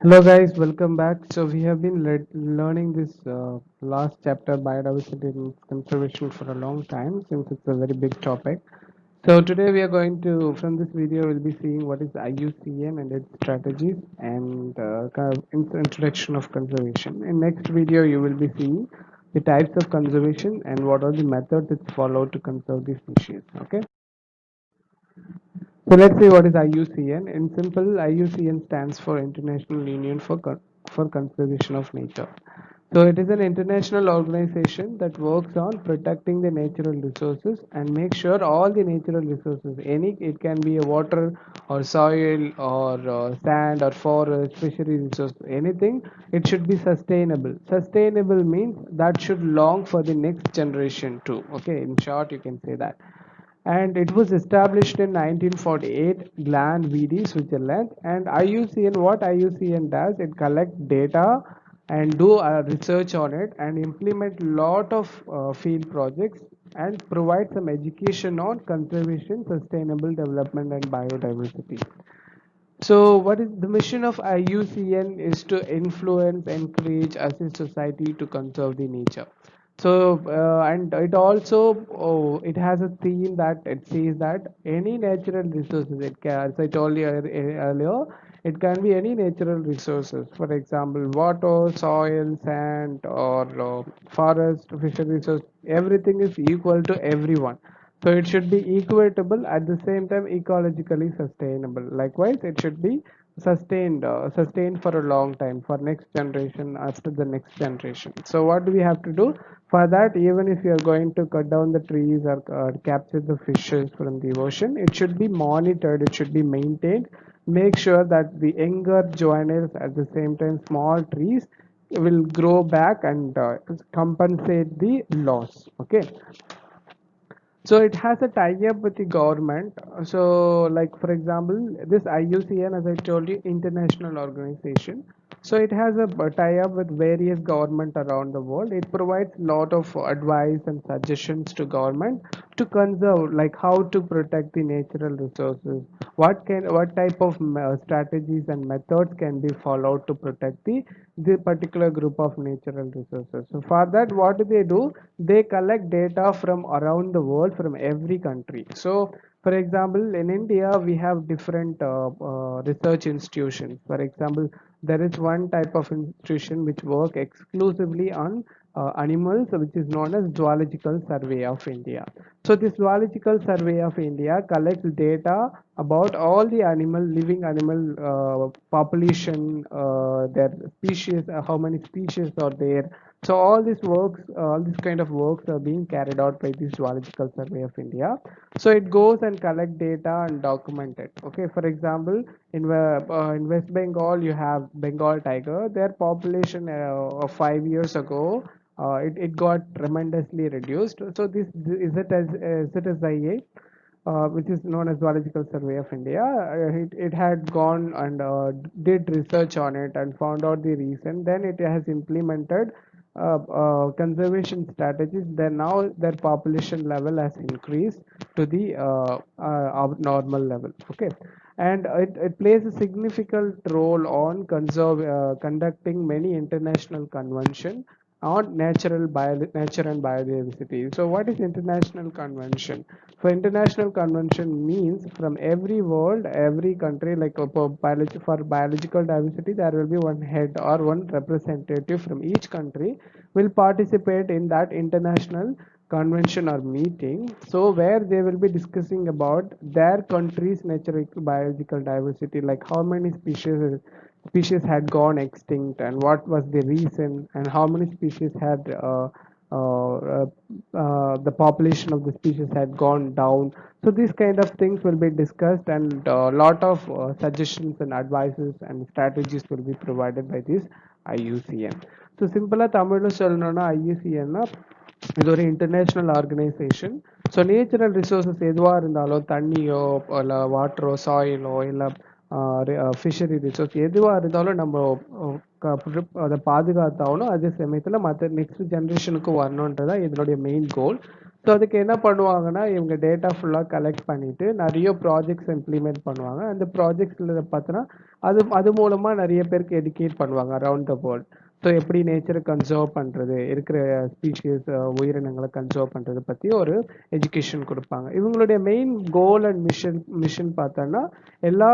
Hello guys, welcome back. So we have been learning this last chapter biodiversity and conservation for a long time since it's a very big topic. So today we are going to, from this video, we'll be seeing what is IUCN and its strategies and kind of introduction of conservation. In next video, you will be seeing the types of conservation and what are the methods it's followed to conserve the species. Okay. So let's see what is IUCN. In simple, IUCN stands for International Union for Conservation of Nature. So it is an international organization that works on protecting the natural resources and make sure all the natural resources, any it can be a water or soil or sand or forest, fishery resource, anything, it should be sustainable. Sustainable means that should long for the next generation too. Okay, in short, you can say that, and it was established in 1948 Gland VD Switzerland. And IUCN, what IUCN does, it collects data and do research on it and implement lot of field projects and provide some education on conservation, sustainable development and biodiversity. So, what is the mission of IUCN is to influence, encourage, assist society to conserve the nature. So, and it also it has a theme that it says that any natural resources, it can, as I told you earlier, it can be any natural resources. For example, water, soil, sand, or forest, fishery resource. Everything is equal to everyone, so it should be equitable at the same time ecologically sustainable. Likewise, it should be sustained for a long time for next generation after the next generation. So what do we have to do for that? Even if you are going to cut down the trees or capture the fishes from the ocean, it should be monitored. It should be maintained. Make sure that the younger juveniles at the same time small trees will grow back and compensate the loss. Okay, so it has a tie-up with the government. So, like for example, this IUCN, as I told you, international organization. So it has a tie-up with various government around the world. It provides lot of advice and suggestions to government to conserve, like how to protect the natural resources, what type of strategies and methods can be followed to protect the particular group of natural resources. So for that, what do they do? They collect data from around the world, from every country. So for example, in India, we have different research institutions. For example, there is one type of institution which work exclusively on animals, which is known as Zoological Survey of India. So this Zoological Survey of India collects data about all the living animal population, their species, how many species are there. So all these kind of works are being carried out by the Zoological Survey of India. So it goes and collect data and document it. Okay, for example, in West Bengal, you have Bengal tiger. Their population of 5 years ago, it got tremendously reduced. So this is it as ZSIA, which is known as Zoological Survey of India. It had gone and did research on it and found out the reason. Then it has implemented conservation strategies. Then now their population level has increased to the normal level. Okay, and it plays a significant role on conducting many international convention on nature and biodiversity. So what is international convention? So international convention means from every world, every country, like for biological diversity, there will be one head or one representative from each country will participate in that international convention or meeting. So where they will be discussing about their country's natural biological diversity, like how many species had gone extinct and what was the reason and how many species had the population of the species had gone down. So these kind of things will be discussed, and a lot of suggestions and advices and strategies will be provided by this IUCN. So சிம்பிளா தமிழ்ல சொல்லணும்னா ஐயூசிஎன்னா இது ஒரு international organisation. So natural resources எதுவாக இருந்தாலும் தண்ணியோ இல்லை வாட்டரோ சாயிலோ இல்லை ஃபிஷரி ரிசோர்ஸ் எதுவாக இருந்தாலும் நம்ம அதை பாதுகாத்தாகணும். அதே சமயத்தில் மற்ற நெக்ஸ்ட் ஜென்ரேஷனுக்கு வரணுன்றதான் இதனுடைய மெயின் கோல். ஸோ அதுக்கு என்ன பண்ணுவாங்கன்னா இவங்க டேட்டா ஃபுல்லாக கலெக்ட் பண்ணிட்டு நிறைய ப்ராஜெக்ட்ஸ் இம்ப்ளிமெண்ட் பண்ணுவாங்க. அந்த ப்ராஜெக்ட்ஸில் பார்த்தோன்னா அது மூலமாக நிறைய பேருக்கு எடுக்கேட் பண்ணுவாங்க அரவுண்ட் த வேர்ல்ட். ஸோ எப்படி நேச்சரை கன்சர்வ் பண்ணுறது, இருக்கிற ஸ்பீஷீஸ் உயிரினங்களை கன்சர்வ் பண்ணுறது பற்றி ஒரு எஜுகேஷன் கொடுப்பாங்க. இவங்களுடைய மெயின் கோல் அண்ட் மிஷன் பார்த்தோன்னா எல்லா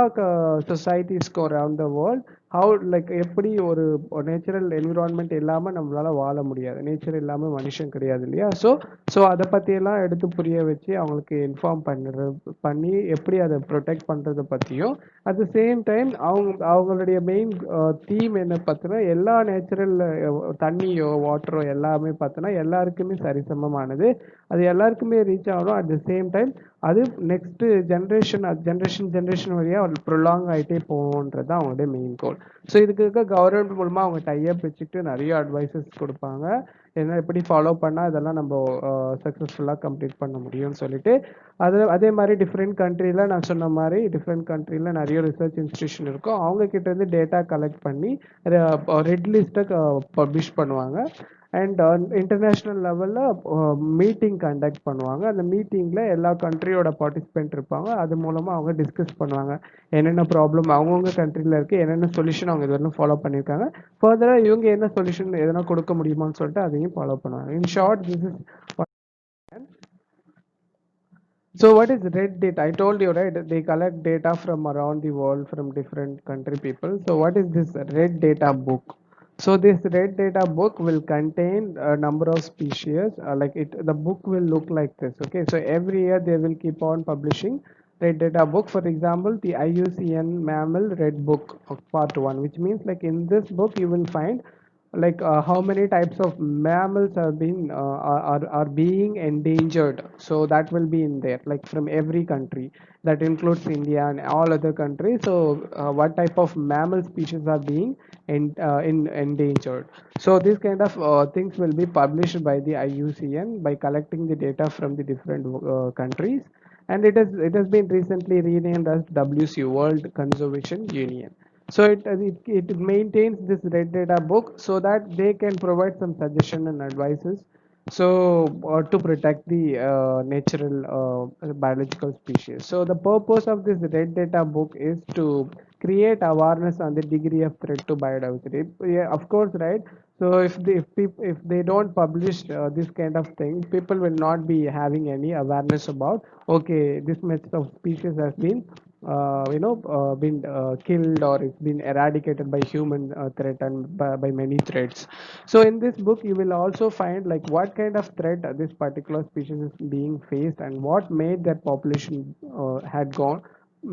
சொசைட்டிஸ்க்கும் around the world how like எப்படி ஒரு நேச்சுரல் என்விரான்மெண்ட் இல்லாமல் நம்மளால வாழ முடியாது, நேச்சர் இல்லாமல் மனுஷன் கிடையாது இல்லையா. ஸோ அதை பற்றியெல்லாம் எடுத்து புரிய வச்சு அவங்களுக்கு இன்ஃபார்ம் பண்ணி எப்படி அதை ப்ரொடெக்ட் பண்ணுறதை பற்றியும், அட் த சேம் டைம் அவங்களுடைய மெயின் தீம் என்ன பார்த்தோன்னா எல்லா நேச்சுரல் தண்ணியோ வாட்டரோ எல்லாமே பார்த்தோன்னா எல்லாருக்குமே சரிசமமானது, அது எல்லாருக்குமே ரீச் ஆகணும். அட் த சேம் டைம் அது நெக்ஸ்ட் ஜென்ரேஷன் வழியாக ப்ரொலாங் ஆகிட்டே போகணுன்றது தான் அவங்களுடைய மெயின் கோல். ஸோ இதுக்கு இருக்க கவர்மெண்ட் மூலமாக அவங்க டைப் வச்சுக்கிட்டு நிறைய அட்வைசஸ் கொடுப்பாங்க, என்ன எப்படி ஃபாலோ பண்ணால் இதெல்லாம் நம்ம சக்ஸஸ்ஃபுல்லாக கம்ப்ளீட் பண்ண முடியும்னு சொல்லிட்டு. அதே மாதிரி டிஃப்ரெண்ட் கண்ட்ரியில் நான் சொன்ன மாதிரி டிஃப்ரெண்ட் கண்ட்ரியில் நிறைய ரிசர்ச் இன்ஸ்டிடியூஷன் இருக்கும், அவங்க கிட்ட இருந்து டேட்டா கலெக்ட் பண்ணி ரெட் லிஸ்ட்டை பப்ளிஷ் பண்ணுவாங்க. அண்ட் இன்டர்நேஷ்னல் லெவலில் மீட்டிங் கண்டக்ட் பண்ணுவாங்க. அந்த மீட்டிங்கில் எல்லா கண்ட்ரியோட பார்ட்டிசிபெண்ட் இருப்பாங்க, அது மூலமாக அவங்க டிஸ்கஸ் பண்ணுவாங்க என்னென்ன ப்ராப்ளம் அவங்கவுங்க கண்ட்ரியில் இருக்குது, என்னென்ன சொல்யூஷன் அவங்க இது வரைக்கும் ஃபாலோ பண்ணியிருக்காங்க, ஃபர்தராக இவங்க என்ன சொல்யூஷன் எதனா கொடுக்க முடியுமான்னு சொல்லிட்டு அதையும் ஃபாலோ பண்ணுவாங்க. In short this is. So what is red data? I told you, right? They collect data from around the world from different country people. So what is this red data book? So this red data book will contain a number of species. The book will look like this. Okay, so every year they will keep on publishing red data book. For example, the IUCN Mammal Red Book of Part 1, which means like in this book you will find how many types of mammals are being endangered. So that will be in there, like from every country, that includes India and all other countries. So what type of mammal species are being endangered. So these kind of things will be published by the IUCN by collecting the data from the different countries, and it has been recently renamed as WCU, World Conservation Union. So it maintains this red data book so that they can provide some suggestion and advices, so to protect the natural biological species. So the purpose of this red data book is to create awareness on the degree of threat to biodiversity. Yeah, of course, right? So if they don't publish this kind of thing, people will not be having any awareness about, okay, this much of species has been been killed, or it's been eradicated by human threat and by many threats. So in this book you will also find like what kind of threat this particular species is being faced, and what made that population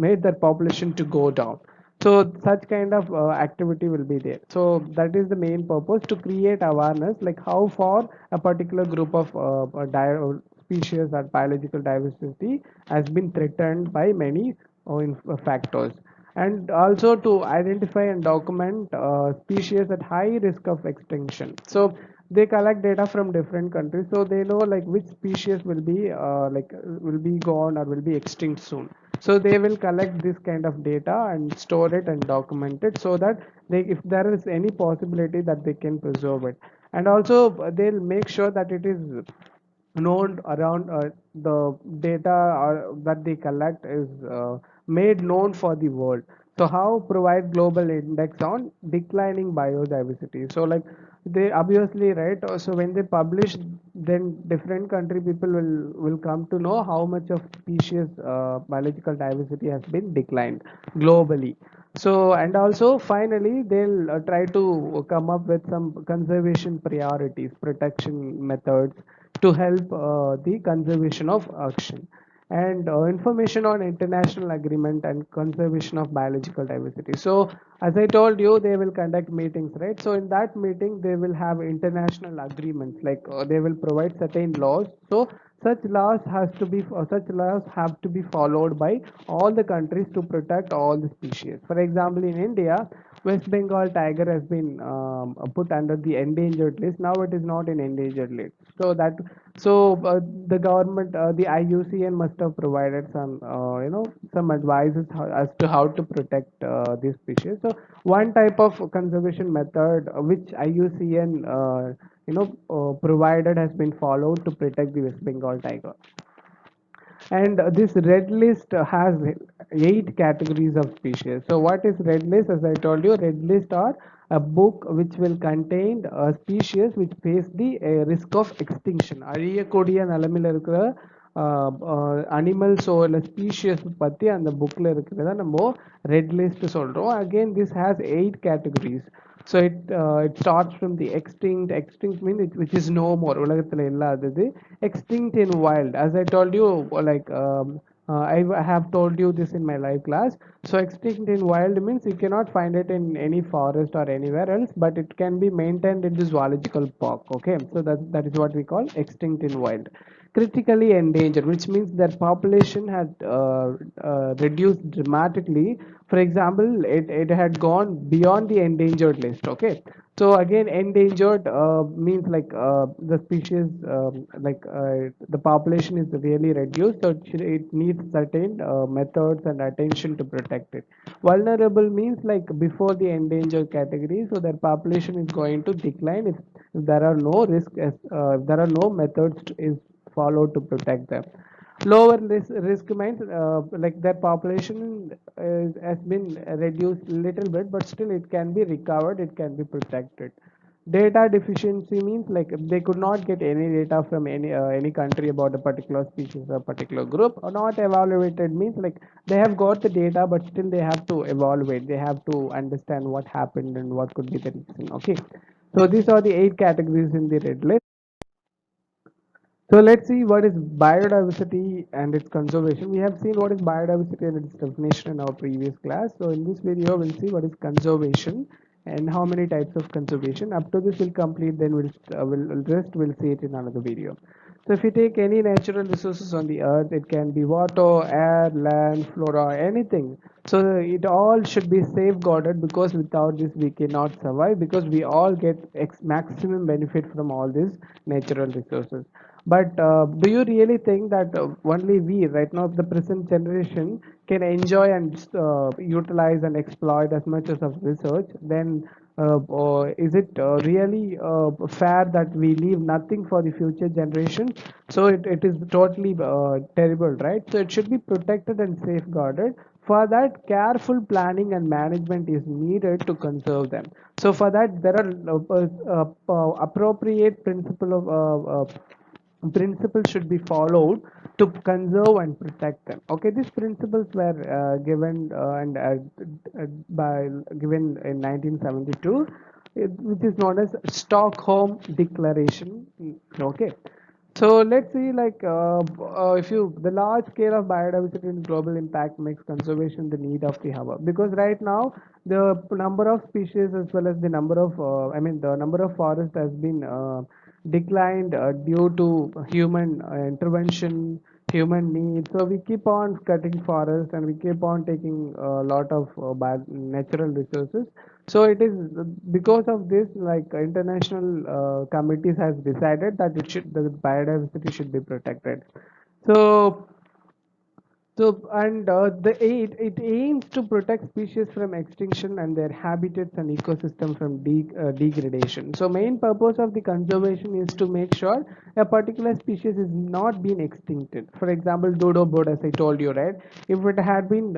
made that population to go down. So such kind of activity will be there. So that is the main purpose, to create awareness, like how far a particular group of species or biological diversity has been threatened by many factors, and also to identify and document species at high risk of extinction. So they collect data from different countries, so they know like which species will be gone or will be extinct soon. So they will collect this kind of data and store it and document it, so that if there is any possibility that they can preserve it. And also they'll make sure that it is known around the data that they collect is made known for the world. So how provide global index on declining biodiversity. So like they obviously, right, so when they publish, then different country people will come to know how much of species biological diversity has been declined globally. So and also finally they'll try to come up with some conservation priorities, protection methods to help the conservation of ocean, and information on international agreement and conservation of biological diversity. So as I told you, they will conduct meetings, right? So in that meeting they will have international agreements, like they will provide certain laws. So such laws have to be followed by all the countries to protect all the species. For example, in India, West Bengal tiger has been put under the endangered list. Now it is not in endangered list. The government, the IUCN must have provided some advices as to how to protect these species. So one type of conservation method which IUCN provided, has been followed to protect the West Bengal tiger. And this red list has 8 categories of species. So what is red list? As I told you, red list are a book which will contain species which face the risk of extinction. அழியக்கூடிய நிலைமையில் இருக்கிற அனிமல்ஸோ இல்லை species பற்றி அந்த புக்கில் இருக்கிறத நம்ம red list சொல்கிறோம். Again this has 8 categories. So it starts from the extinct means which is no more, உலகத்துல இல்லாதது. Extinct in wild, as I told you, like I have told you this in my live class. So extinct in wild means you cannot find it in any forest or anywhere else, but it can be maintained in the zoological park. Okay, so that is what we call extinct in wild. Critically endangered, which means their population had reduced dramatically. For example, it had gone beyond the endangered list. Okay, so again, endangered means like the species, the population is really reduced, so it needs certain methods and attention to protect it. Vulnerable means like before the endangered category, so their population is going to decline if there are no if there are no methods is followed to protect them. Lower risk means like their population has been reduced little bit, but still it can be recovered, it can be protected. Data deficiency means like they could not get any data from any country about a particular species or particular group. Or not evaluated means like they have got the data, but still they have to evaluate, they have to understand what happened and what could be the reason. Okay, so these are the 8 categories in the red list. So let's see what is biodiversity and its conservation. We have seen what is biodiversity and its definition in our previous class. So in this video, we'll see what is conservation and how many types of conservation. Up to this we'll complete, then we'll see it in another video. So if you take any natural resources on the earth, it can be water, air, land, flora, anything. So it all should be safeguarded, because without this we cannot survive, because we all get maximum benefit from all these natural resources. But do you really think that only we, right now, the present generation, can enjoy and utilize and exploit as much as of research? Then or is it really fair that we leave nothing for the future generation? So it is totally terrible, right? So it should be protected and safeguarded. For that, careful planning and management is needed to conserve them. So for that, there are appropriate principles should be followed to conserve and protect them. Okay, these principles were given and by given in 1972, which is known as Stockholm Declaration. Okay, so let's see, like if you the large scale of biodiversity and global impact makes conservation the need of the hour, because right now the number of species as well as the number of the number of forest has been declined due to human intervention, human needs. So we keep on cutting forests and we keep on taking a lot of natural resources. So it is because of this, like international committees has decided that the biodiversity should be protected. So it aims to protect species from extinction and their habitats and ecosystem from degradation. So main purpose of the conservation is to make sure a particular species is not being extincted. For example, dodo bird, as I told you, right? If it had been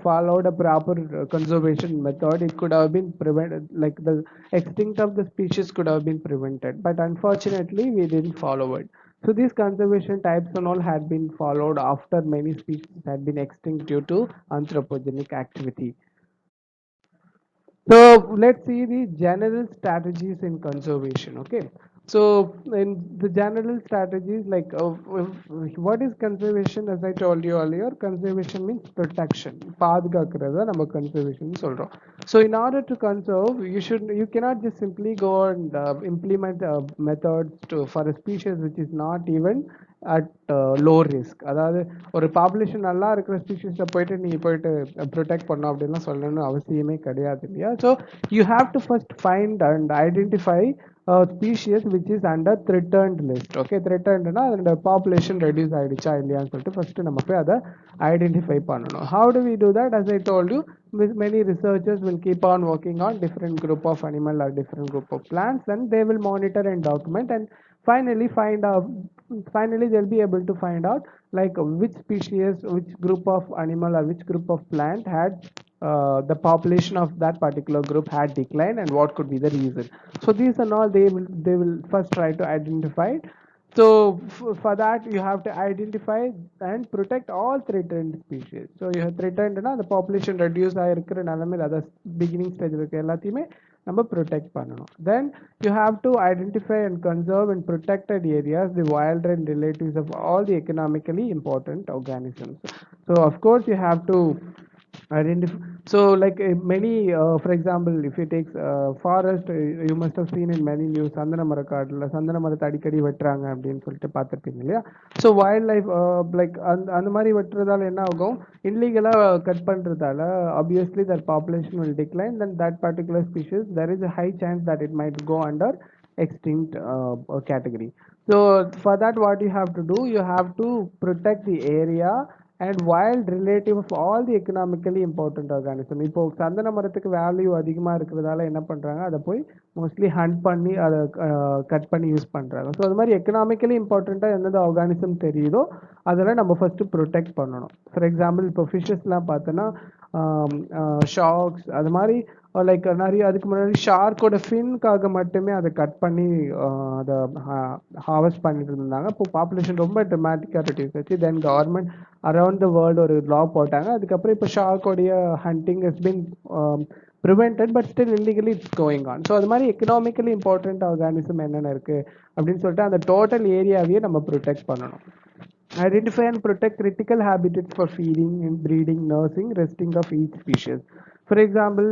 followed a proper conservation method, it could have been prevented. Like the extinct of the species could have been prevented, but unfortunately, we didn't follow it. So these conservation types and all had been followed after many species had been extinct due to anthropogenic activity. So let's see the general strategies in conservation. Okay. So in the general strategies, like what is conservation? As I told you earlier, conservation means protection. பாதுகாக்கிறது நம்ம conservation சொல்றோம். So in order to conserve, you cannot just simply go and implement methods for a species which is not even at low risk. அதாவது ஒரு population நல்லா இருக்கிற ஸ்பீஷிஸை போயிட்டு நீங்கள் போயிட்டு ப்ரொடெக்ட் பண்ணோம் அப்படின்லாம் சொல்லணும்னு அவசியமே கிடையாது இல்லையா? So you have to first find and identify species which is under threatened list. Okay, threatened na the population reduce ஆயிடுச்சா இல்லையான்னு சொல்லிட்டு first நம்ம போய் அதை identify பண்ணணும். How do we do that? As I told you, many researchers will keep on working on different group of animal or different group of plants, and they will monitor and document, and finally find out, finally they'll be able to find out like which species, which group of animal or which group of plant had the population of that particular group had declined and what could be the reason. So these and all they will first try to identify. So for that you have to identify and protect all threatened species. So you have threatened na the population reduce ஆயிருக்கிற நிலைமையில அதை beginning stage இருக்க எல்லாத்தையுமே நம்ம protect பண்ணணும். Then you have to identify and conserve in protected areas the wild and relatives of all the economically important organisms. So of course you have to identify. So like many for example, if you take forest, you must have seen in many news சந்தன மர காடுல சந்தன மரத்தை அடிக்கடி வெட்டுறாங்க அப்படின்னு சொல்லிட்டு பார்த்துருப்பீங்க இல்லையா. ஸோ வைல்ட் லைஃப் லைக் அந்த மாதிரி வெட்டுறதால என்ன ஆகும், இல்லீகலா cut பண்றதால obviously their population will decline, then that particular species there is a high chance that it might go under extinct category. So for that what you have to do, you have to protect the area and wild relative of all the economically important organism. இப்போ சந்தன மரத்துக்கு value அதிகமா இருக்கிறதால என்ன பண்றாங்க, அதை போய் mostly hunt பண்ணி அதை கட் பண்ணி யூஸ் பண்றாங்க. ஸோ அது மாதிரி எக்கனாமிக்கலி இம்பார்ட்டண்ட்டாக எந்தெந்த ஆர்கானிசம் தெரியுதோ அதெல்லாம் நம்ம ஃபர்ஸ்ட் ப்ரொடெக்ட் பண்ணணும். ஃபார் எக்ஸாம்பிள் இப்போ ஃபிஷ்ஷஸ்லாம் பார்த்தோன்னா ஷார்க்ஸ் அது மாதிரி லைக் நிறைய, அதுக்கு முன்னாடி ஷார்க்கோட ஃபின்காக மட்டுமே அதை கட் பண்ணி அதை ஹார்வெஸ்ட் பண்ணிட்டு இருந்தாங்க. இப்போ பாப்புலேஷன் ரொம்ப ட்ரமாட்டிக்காக ரெடியூஸ் ஆச்சு. Then government around the world ஒரு லா போட்டாங்க. அதுக்கப்புறம் இப்போ ஷார்க்கோடைய hunting has been prevented but still illegally it's going on. So அது மாதிரி எக்கனாமிக்கலி இம்பார்ட்டன்ட் ஆர்கானிசம் என்னென்ன இருக்கு அப்படின்னு சொல்லிட்டு அந்த டோட்டல் ஏரியாவையே நம்ம ப்ரொடெக்ட் பண்ணணும். Identify and protect critical habitats for feeding and breeding, nursing, resting of each species. For example,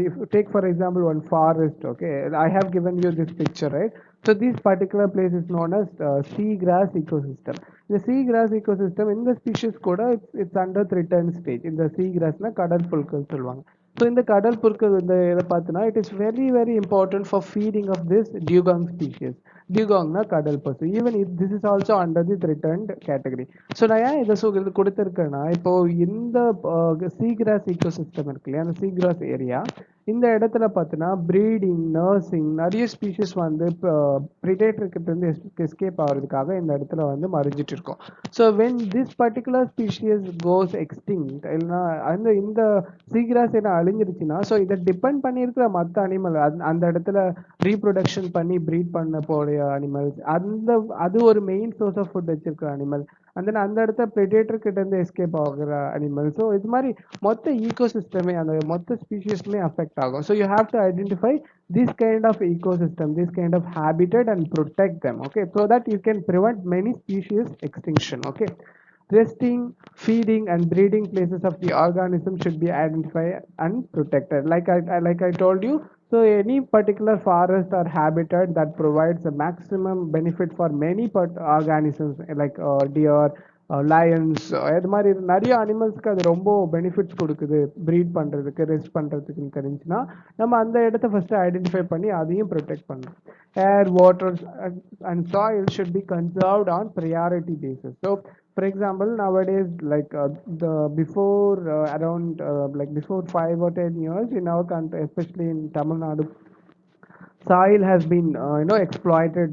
if take for example one forest. Okay, I have given you this picture, right? So this particular place is known as seagrass ecosystem. The seagrass ecosystem in the species coda it's under threatened stage. In the seagrass na கடல் புல்கள் சொல்லுவாங்க. So in the கடல் புற்கள் இந்த இதை பார்த்தோன்னா it is very very important for feeding of this dugong species. Dugong na கடல் பசு. Even if this is also under the threatened category. So நான் ஏன் இதை கொடுத்துருக்கேன்னா, இப்போ இந்த seagrass ecosystem இருக்கு இல்லையா, அந்த seagrass area இந்த இடத்துல பார்த்தோன்னா ப்ரீடிங், நர்சிங் நிறைய ஸ்பீஷிஸ் வந்து ப்ரிடேட்டர் கிட்ட இருந்து எஸ்கேப் ஆகிறதுக்காக இந்த இடத்துல வந்து மறைஞ்சிட்டு இருக்கோம். So when this particular species goes extinct இல்லைன்னா அந்த இந்த சீக்ராஸ் என்ன அழிஞ்சிருச்சுன்னா, ஸோ இதை டிபெண்ட் பண்ணியிருக்கிற மற்ற அனிமல் அந்த இடத்துல ரீப்ரொடக்ஷன் பண்ணி ப்ரீட் பண்ண போகிற அனிமல்ஸ், அது ஒரு மெயின் சோர்ஸ் ஆஃப் ஃபுட் வச்சிருக்கிற அனிமல், அந்த இடத்த ப்ரெடேட்டர் கிட்ட இருந்து எஸ்கேப் ஆகுற அனிமல். ஸோ இது மாதிரி மொத்த ஈகோசிஸ்டமே அந்த மொத்த ஸ்பீஷிஸ்மே அஃபெக்ட் ஆகும். So you have to identify this kind of ecosystem, this kind of habitat and protect them, okay, so that you can prevent many species extinction. Okay, resting, feeding and breeding places of the organism should be identified and protected. Like I told you, so any particular forest or habitat that provides a maximum benefit for many organisms like deer, Lions, அது மாதிரி நிறைய அனிமல்ஸ்க்கு அது ரொம்ப benefits கொடுக்குது breed பண்ணுறதுக்கு, rest பண்ணுறதுக்குன்னு தெரிஞ்சுன்னா நம்ம அந்த இடத்த ஃபஸ்ட்டு ஐடென்டிஃபை பண்ணி அதையும் ப்ரொடெக்ட் பண்ணணும். Air, water and soil should be conserved on priority basis. So for example, nowadays like the before around like before 5 or 10 years in our country, especially in Tamil Nadu, soil has been exploited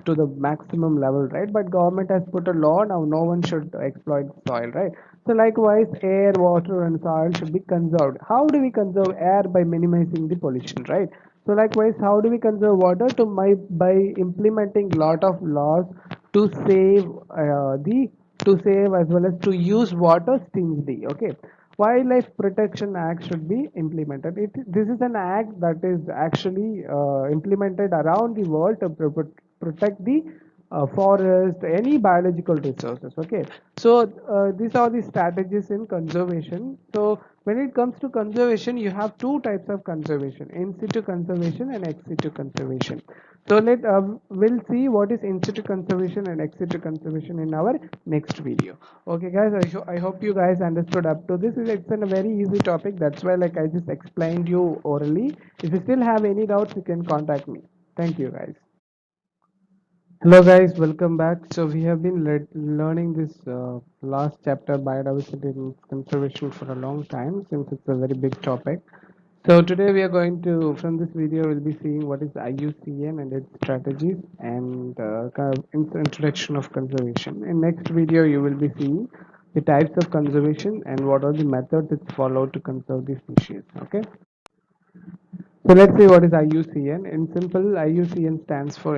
to the maximum level, right? But government has put a law now, no one should exploit soil, right? So likewise air, water and soil should be conserved. How do we conserve air? By minimizing the pollution, right? So likewise, how do we conserve water? By implementing lot of laws to save the to save as well as to use water stingly. Okay, Wildlife Protection Act should be implemented. This is an act that is actually implemented around the world to protect the forest, any biological resources. Okay, so these are the strategies in conservation. So when it comes to conservation, you have two types of conservation: in situ conservation and ex situ conservation. So we'll see what is in situ conservation and ex situ conservation in our next video. Okay guys, I hope you guys understood up to this. It's a very easy topic, that's why like I just explained you orally. If you still have any doubts, you can contact me. Thank you, guys. Hello, guys. Welcome back. So we have been learning this last chapter, biodiversity and conservation, for a long time since it's a very big topic. So today we are going to, from this video, we'll be seeing what is IUCN and its strategies and kind of introduction of conservation. In next video, you will be seeing the types of conservation and what are the methods it's followed to conserve the species. Okay. So let's see what is IUCN. In simple, IUCN stands for